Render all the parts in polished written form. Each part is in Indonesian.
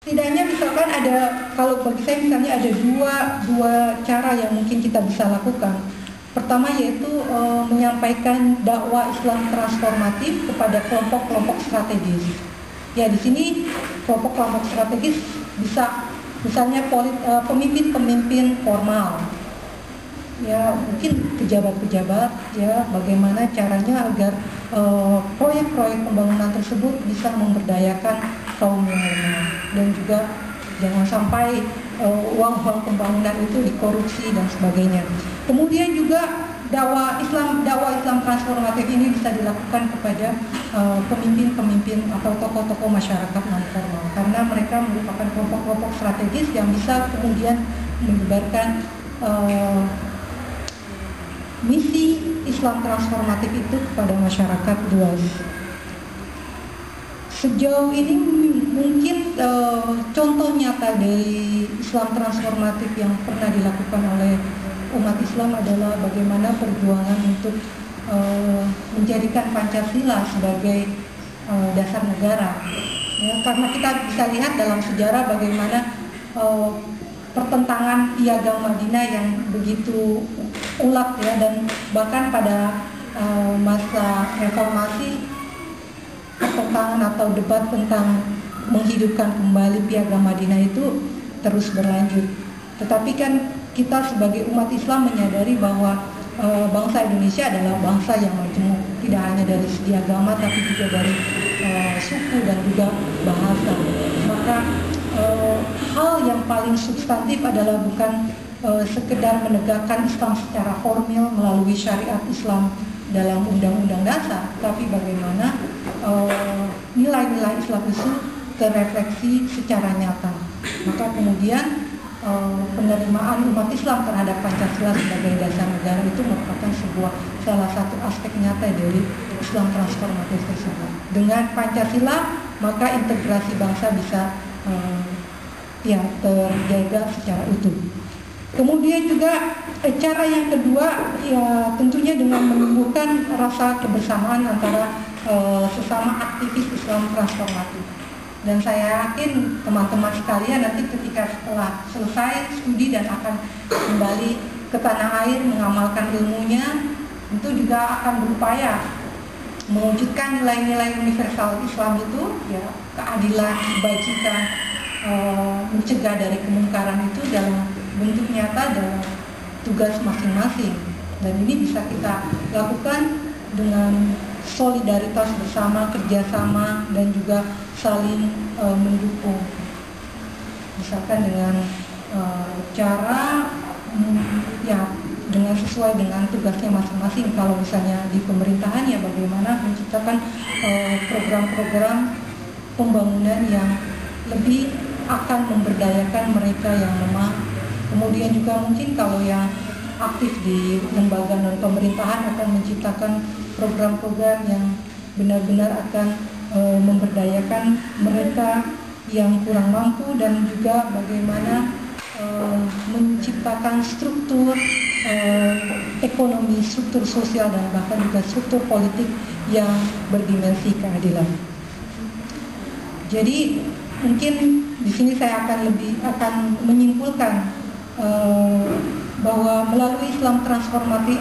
Setidaknya misalkan ada, kalau bagi saya misalnya ada dua cara yang mungkin kita bisa lakukan. Pertama yaitu menyampaikan dakwah Islam transformatif kepada kelompok-kelompok strategis. Ya, di sini kelompok-kelompok strategis bisa misalnya pemimpin-pemimpin formal. Ya, mungkin pejabat-pejabat, ya, bagaimana caranya agar proyek-proyek pembangunan tersebut bisa memberdayakan kaum yang lemah, dan juga jangan sampai uang-uang pembangunan itu dikorupsi dan sebagainya. Kemudian juga dakwah Islam transformatif ini bisa dilakukan kepada pemimpin-pemimpin atau tokoh-tokoh masyarakat non formal, karena mereka merupakan kelompok-kelompok strategis yang bisa kemudian menyebarkan misi Islam transformatif itu kepada masyarakat luas. Sejauh ini mungkin contoh nyata dari Islam transformatif yang pernah dilakukan oleh umat Islam adalah bagaimana perjuangan untuk menjadikan Pancasila sebagai dasar negara. Ya, karena kita bisa lihat dalam sejarah bagaimana pertentangan Piagam Madinah yang begitu ulat, ya, dan bahkan pada masa reformasi pertentangan atau debat tentang menghidupkan kembali Piagam Madinah itu terus berlanjut. Tetapi kan kita sebagai umat Islam menyadari bahwa bangsa Indonesia adalah bangsa yang majemuk, tidak hanya dari segi agama tapi juga dari suku dan juga bahasa. Maka hal yang paling substantif adalah bukan sekedar menegakkan Islam secara formil melalui syariat Islam dalam undang-undang dasar, tapi bagaimana nilai-nilai Islam itu terrefleksi secara nyata. Maka kemudian penerimaan umat Islam terhadap Pancasila sebagai dasar negara itu merupakan salah satu aspek nyata dari Islam transformatif tersebut. Dengan Pancasila maka integrasi bangsa bisa terjaga secara utuh. Kemudian juga cara yang kedua, ya, tentunya dengan menumbuhkan rasa kebersamaan antara sesama aktivis Islam transformatif. Dan saya yakin teman-teman sekalian nanti ketika setelah selesai studi dan akan kembali ke tanah air mengamalkan ilmunya, tentu juga akan berupaya mewujudkan nilai-nilai universal Islam itu, ya, keadilan, kebajikan, mencegah dari kemungkaran itu dalam bentuk nyata dalam tugas masing-masing. Dan ini bisa kita lakukan dengan solidaritas bersama, kerjasama, dan juga saling mendukung. Misalkan dengan cara ya dengan sesuai dengan tugasnya masing-masing. Kalau misalnya di pemerintahan, ya bagaimana menciptakan program-program pembangunan yang lebih akan memberdayakan mereka yang lemah. Kemudian juga mungkin kalau yang aktif di lembaga non pemerintahan akan menciptakan program-program yang benar-benar akan memberdayakan mereka yang kurang mampu, dan juga bagaimana menciptakan struktur ekonomi, struktur sosial, dan bahkan juga struktur politik yang berdimensi keadilan. Jadi mungkin di sini saya akan menyimpulkan bahwa melalui Islam transformatif,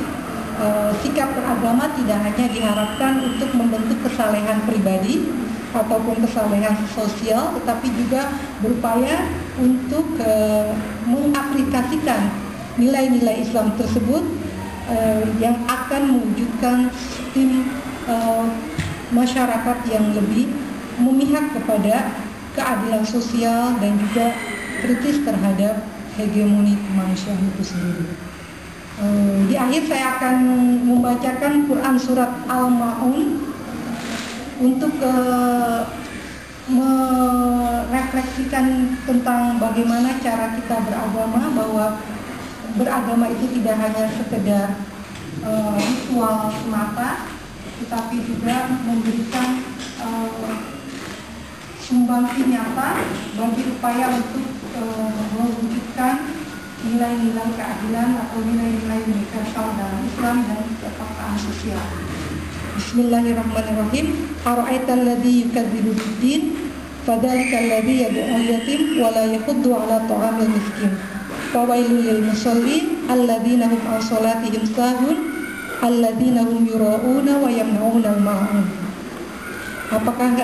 sikap beragama tidak hanya diharapkan untuk membentuk kesalehan pribadi ataupun kesalehan sosial, tetapi juga berupaya untuk mengaplikasikan nilai-nilai Islam tersebut yang akan mewujudkan sistem masyarakat yang lebih memihak kepada keadilan sosial dan juga kritis terhadap hegemoni kemanusiaan itu sendiri. Di akhir saya akan membacakan Quran surat Al-Ma'un untuk merefleksikan tentang bagaimana cara kita beragama, bahwa beragama itu tidak hanya sekedar ritual semata, tetapi juga memberikan sumbangsi nyata bagi upaya untuk mewujudkan nilai-nilai keadilan atau nilai-nilai universal dalam Islam dan kepakaan sosial. Bismillahirrahmanirrahim. Ara'aital ladzi yukadzibu biddin fadzalika alladzi yad'ul yatim wa la yahuddu 'ala ta'amil miskin. Fawailul lil musallin alladzina hum 'an shalatihim sahun alladzina hum yura'una wa yamna'una al-ma'un. Apakah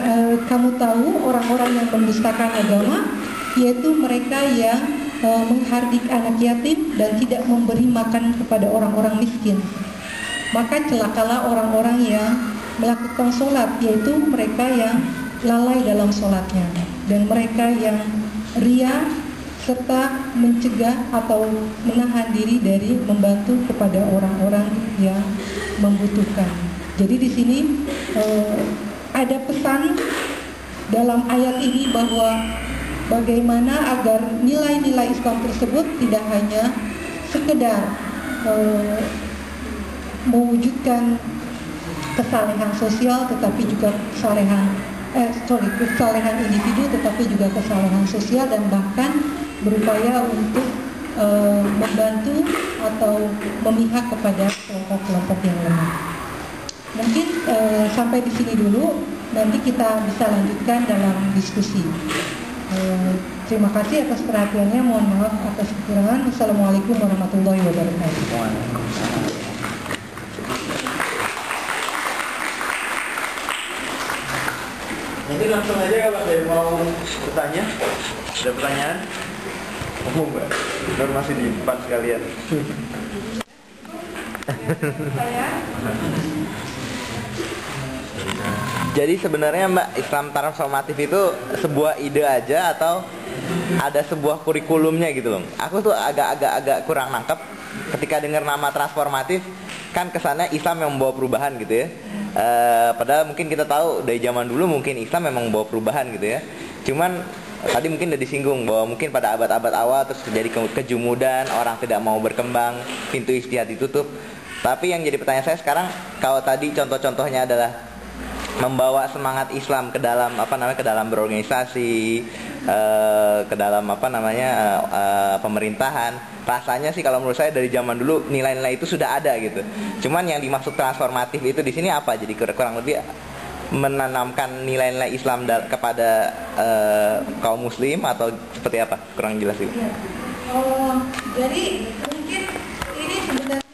kamu tahu orang-orang yang mendustakan agama, yaitu mereka yang menghardik anak yatim dan tidak memberi makan kepada orang-orang miskin? Maka celakalah orang-orang yang melakukan sholat, yaitu mereka yang lalai dalam sholatnya, dan mereka yang ria serta mencegah atau menahan diri dari membantu kepada orang-orang yang membutuhkan. Jadi di sini ada pesan dalam ayat ini bahwa bagaimana agar nilai-nilai Islam tersebut tidak hanya sekedar mewujudkan kesalehan sosial, tetapi juga kesalehan individu, tetapi juga kesalehan sosial, dan bahkan berupaya untuk membantu atau memihak kepada kelompok-kelompok yang lemah. Mungkin sampai di sini dulu, nanti kita bisa lanjutkan dalam diskusi. Terima kasih atas perhatiannya, mohon maaf atas kekurangan. Wassalamualaikum warahmatullahi wabarakatuh. Mungkin langsung aja kalau ada yang mau bertanya. Ada pertanyaan? Umum Mbak, Nur masih di depan sekalian. Jadi sebenarnya Mbak, Islam transformatif itu sebuah ide aja atau ada sebuah kurikulumnya gitu loh? Aku tuh agak kurang nangkep ketika dengar nama transformatif, kan kesannya Islam yang membawa perubahan gitu ya. Padahal mungkin kita tahu dari zaman dulu mungkin Islam memang membawa perubahan gitu ya. Cuman tadi mungkin udah disinggung bahwa mungkin pada abad-abad awal terus terjadi kejumudan, orang tidak mau berkembang, pintu ijtihad ditutup. Tapi yang jadi pertanyaan saya sekarang, kalau tadi contoh-contohnya adalah membawa semangat Islam ke dalam ke dalam berorganisasi, ke dalam pemerintahan. Rasanya sih kalau menurut saya dari zaman dulu nilai-nilai itu sudah ada gitu. Cuman yang dimaksud transformatif itu di sini apa? Jadi kurang lebih menanamkan nilai-nilai Islam kepada kaum muslim atau seperti apa? Kurang jelas itu. Jadi mungkin ini sebenarnya